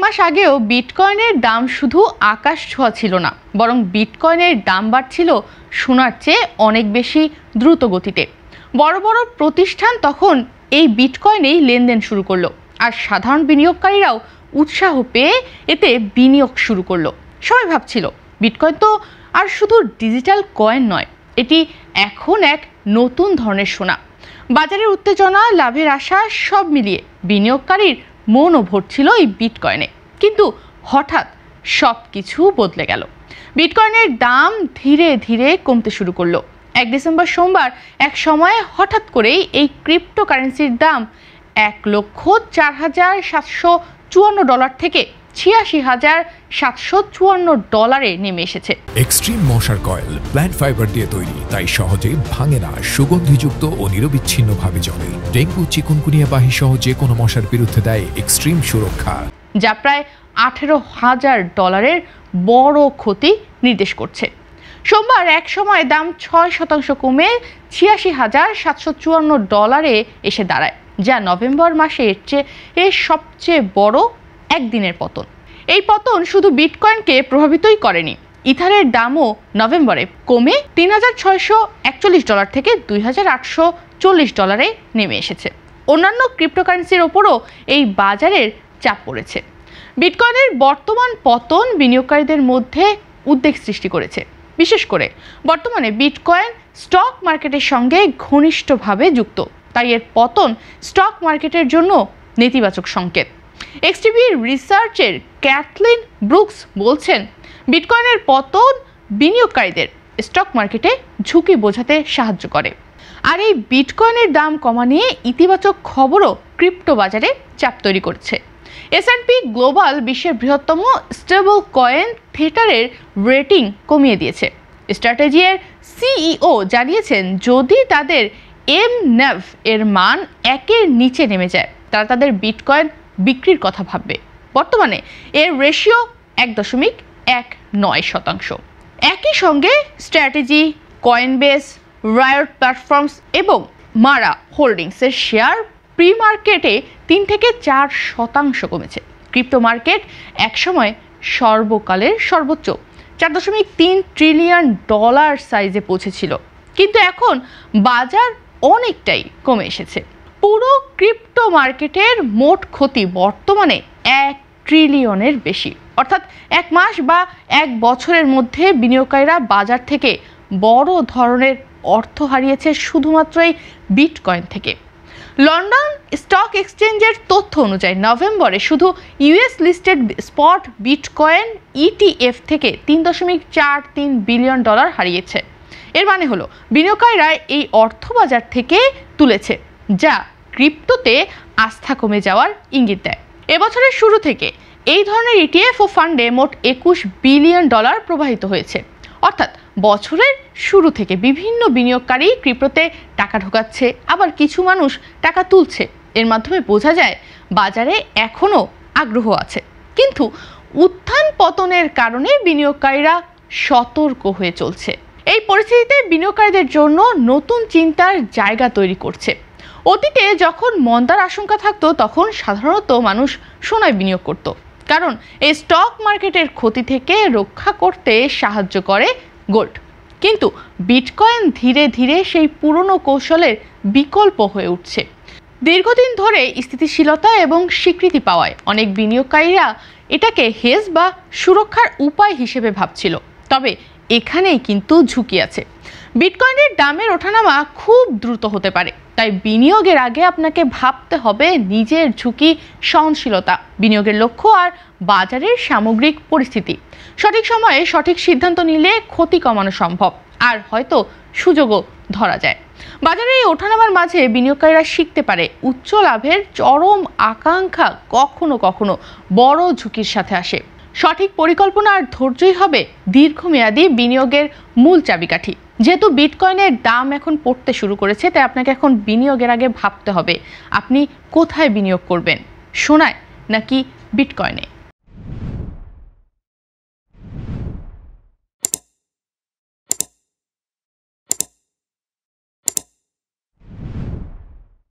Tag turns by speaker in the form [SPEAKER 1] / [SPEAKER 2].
[SPEAKER 1] মাস আগেও বিটকয়েনের দাম শুধু আকাশ ছোঁয়া ছিল না, বরং বিটকয়েনের দাম বাড়ছিল সোনার চেয়ে অনেক বেশি দ্রুত গতিতে। বড় বড় প্রতিষ্ঠান তখন এই বিটকয়েনেই লেনদেন শুরু করলো, আর সাধারণ বিনিয়োগকারীরাও উৎসাহ পেয়ে এতে বিনিয়োগ শুরু করলো। সবাই ভাবছিল বিটকয়েন তো আর শুধু ডিজিটাল কয়েন নয়, এটি এখন এক নতুন ধরনের সোনা। বাজারের উত্তেজনা, লাভের আশা সব মিলিয়ে বিনিয়োগকারীর মনও ভরছিল এই বিটকয়েনে। কিন্তু হঠাৎ সব কিছু বদলে গেল। বিটকয়েনের দাম ধীরে ধীরে কমতে শুরু করলো। 1 ডিসেম্বর সোমবার এক সময়ে হঠাৎ করেই এই ক্রিপ্টোকারেন্সির দাম $1,04,754 থেকে $86,754 নেমে এসেছে।
[SPEAKER 2] এক্সট্রিম মশার কয়েল প্ল্যান্ট ফাইবার দিয়ে তৈরি, তাই সহজে ভাঙে না, সুগন্ধিযুক্ত ও নিরবিচ্ছিন্নভাবে জ্বলে। ডেঙ্গু, চিকুনগুনিয়া বাহি সহ যে কোনো মশার বিরুদ্ধে দেয় এক্সট্রিম সুরক্ষা,
[SPEAKER 1] যা প্রায় $18,000 বড় ক্ষতি নির্দেশ করছে। সোমবার এক সময় দাম 6% কমে $86,754 এসে দাঁড়ায়, যা নভেম্বর মাসে এর সবচেয়ে বড় একদিনের পতন। এই পতন শুধু বিটকয়েনকে প্রভাবিতই করেনি, ইথারের দামও নভেম্বরে কমে $3,641 থেকে $2,840 নেমে এসেছে। অন্যান্য ক্রিপ্টোকারেন্সির ওপরও এই বাজারের চাপ পড়েছে। বিটকয়েনের বর্তমান পতন বিনিয়োগকারীদের মধ্যে উদ্বেগ সৃষ্টি করেছে। বিশেষ করে বর্তমানে বিটকয়েন স্টক মার্কেটের সঙ্গে ঘনিষ্ঠভাবে যুক্ত, তাই এর পতন স্টক মার্কেটের জন্য নেতিবাচক সংকেত। এক্সটিভি রিসার্চের ক্যাথলিন ব্রুকস বলছেন, বিটকয়েনের পতন বিনিয়োগকারীদের স্টক মার্কেটে ঝুঁকি বোঝাতে সাহায্য করে, আর এই বিটকয়েনের দাম কমা নিয়ে ইতিবাচক খবরও ক্রিপ্টো বাজারে চাপ তৈরি করছে। S&P গ্লোবাল বিশ্বের বৃহত্তম স্টেবল কয়েন থেটারের রেটিং কমিয়ে দিয়েছে। স্ট্র্যাটেজির সিইও জানিয়েছেন, যদি তাদের MNAV এর মান 1-এর নিচে নেমে যায়, তারা তাদের বিটকয়েন বিক্রির কথা ভাববে। বর্তমানে এর রেশিও 1.19%। একই সঙ্গে স্ট্র্যাটেজি, কয়েনবেস, রায়ট প্ল্যাটফর্মস এবং মারা হোল্ডিংসের শেয়ার প্রি মার্কেটে 3 থেকে 4% কমেছে। ক্রিপ্টো মার্কেট একসময় সর্বকালের সর্বোচ্চ $4.3 ট্রিলিয়ন সাইজে পৌঁছেছিল, কিন্তু এখন বাজার অনেকটাই কমে এসেছে। পুরো ক্রিপ্টো মার্কেটের মোট ক্ষতি বর্তমানে $1 ট্রিলিয়নের বেশি, অর্থাৎ 1 মাস বা 1 বছরের মধ্যে বিনিয়োগকারীরা বাজার থেকে বড় ধরনের অর্থ হারিয়েছে শুধুমাত্র এই বিটকয়েন থেকে। লন্ডন স্টক এক্সচেঞ্জের তথ্য অনুযায়ী নভেম্বরে শুধু US listed spot bitcoin ETF থেকে $3.43 বিলিয়ন হারিয়েছে। এর মানে হলো বিনিয়োগকারীরা এই অর্থ বাজার থেকে তুলেছে, যা ক্রিপ্টোতে আস্থা কমে যাওয়ার ইঙ্গিত দেয়। এবছরের শুরু থেকে এই ধরনের ETF ও ফান্ডে মোট $21 বিলিয়ন প্রবাহিত হয়েছে, অর্থাৎ বছরের শুরু থেকে বিভিন্ন বিনিয়োগকারী ক্রিপ্টোতে টাকা ঢোকাচ্ছে, আবার কিছু মানুষ টাকা তুলছে। এর মাধ্যমে বোঝা যায় বাজারে এখনও আগ্রহ আছে, কিন্তু উত্থান পতনের কারণে বিনিয়োগকারীরা সতর্ক হয়ে চলছে। এই পরিস্থিতিতে বিনিয়োগকারীদের জন্য নতুন চিন্তার জায়গা তৈরি করছে। অতীতে যখন মন্দার আশঙ্কা থাকতো, তখন সাধারণত মানুষ সোনায় বিনিয়োগ করত, কারণ এই স্টক মার্কেটের ক্ষতি থেকে রক্ষা করতে সাহায্য করে গোল্ড। কিন্তু বিটকয়েন ধীরে ধীরে সেই পুরনো কৌশলের বিকল্প হয়ে উঠছে। দীর্ঘদিন ধরে স্থিতিশীলতা এবং স্বীকৃতি পাওয়ায় অনেক বিনিয়োগকারীরা এটাকে হেজ বা সুরক্ষার উপায় হিসেবে ভাবছিল। তবে এখানেই কিন্তু ঝুঁকি আছে। বিটকয়েনের দামের ওঠানামা খুব দ্রুত হতে পারে, তাই বিনিয়োগের আগে আপনাকে ভাবতে হবে নিজের ঝুঁকি, সহনশীলতা, বিনিয়োগের লক্ষ্য আর বাজারের সামগ্রিক পরিস্থিতি। সঠিক সময়ে সঠিক সিদ্ধান্ত নিলে ক্ষতি কমানো সম্ভব, আর হয়তো সুযোগও ধরা যায়। বাজারে এই ওঠানামার মাঝে বিনিয়োগকারীরা শিখতে পারে উচ্চ লাভের চরম আকাঙ্ক্ষা কখনো কখনো বড় ঝুঁকির সাথে আসে। সঠিক পরিকল্পনা আর ধৈর্যই হবে দীর্ঘমেয়াদী বিনিয়োগের মূল চাবিকাঠি। যেহেতু বিটকয়েনের দাম এখন পড়তে শুরু করেছে, তাই আপনাকে এখন বিনিয়োগের আগে ভাবতে হবে আপনি কোথায় বিনিয়োগ করবেন, সোনায় নাকি বিটকয়েনে।